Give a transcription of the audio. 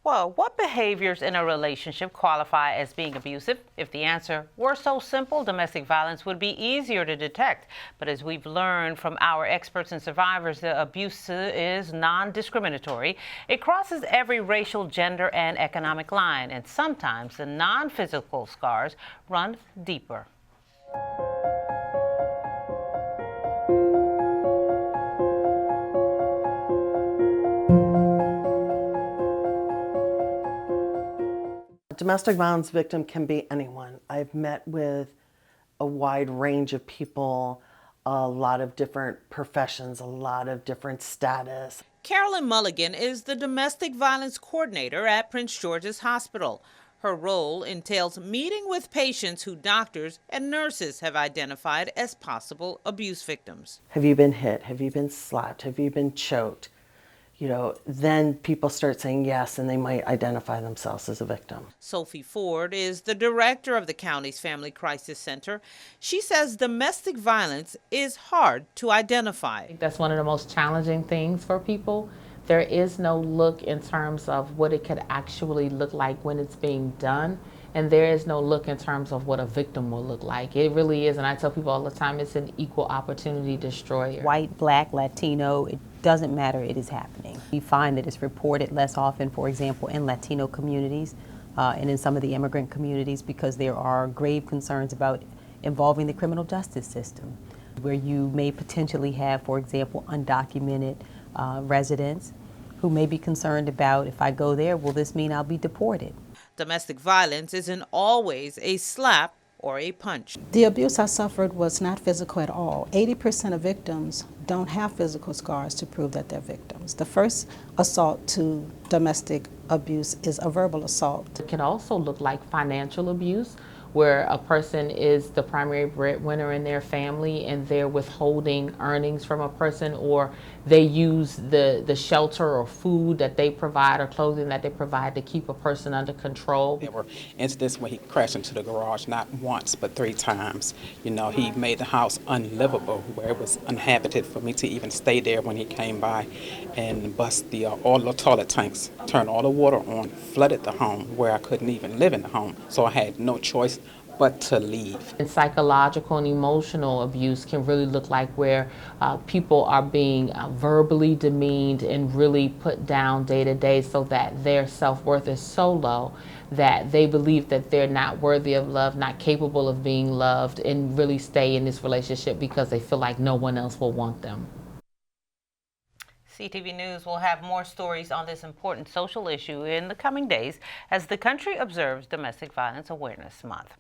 Well, what behaviors in a relationship qualify as being abusive? If the answer were so simple, domestic violence would be easier to detect. But as we've learned from our experts and survivors, the abuse is non-discriminatory. It crosses every racial, gender, and economic line. And sometimes the non-physical scars run deeper. Domestic violence victim can be anyone. I've met with a wide range of people, a lot of different professions, a lot of different status. Carolyn Mulligan is the domestic violence coordinator at Prince George's Hospital. Her role entails meeting with patients who doctors and nurses have identified as possible abuse victims. Have you been hit? Have you been slapped? Have you been choked? Then people start saying yes, and they might identify themselves as a victim. Sophie Ford is the director of the county's Family Crisis Center. She says domestic violence is hard to identify. That's one of the most challenging things for people. There is no look in terms of what it could actually look like when it's being done. And there is no look in terms of what a victim will look like. It really is, and I tell people all the time, it's an equal opportunity destroyer. White, black, Latino, it doesn't matter, it is happening. We find that it's reported less often, for example, in Latino communities and in some of the immigrant communities, because there are grave concerns about involving the criminal justice system, where you may potentially have, for example, undocumented residents who may be concerned about, if I go there, will this mean I'll be deported? Domestic violence isn't always a slap or a punch. The abuse I suffered was not physical at all. 80% of victims don't have physical scars to prove that they're victims. The first assault to domestic abuse is a verbal assault. It can also look like financial abuse, where a person is the primary breadwinner in their family and they're withholding earnings from a person, or they use the shelter or food that they provide or clothing that they provide to keep a person under control. There were incidents where he crashed into the garage not once but 3 times. He made the house unlivable, where it was uninhabited for me to even stay there when he came by, and bust all the toilet tanks, turned all the water on, flooded the home where I couldn't even live in the home. So I had no choice but to leave. And psychological and emotional abuse can really look like where people are being verbally demeaned and really put down day to day, so that their self-worth is so low that they believe that they're not worthy of love, not capable of being loved, and really stay in this relationship because they feel like no one else will want them. CTV News will have more stories on this important social issue in the coming days as the country observes Domestic Violence Awareness Month.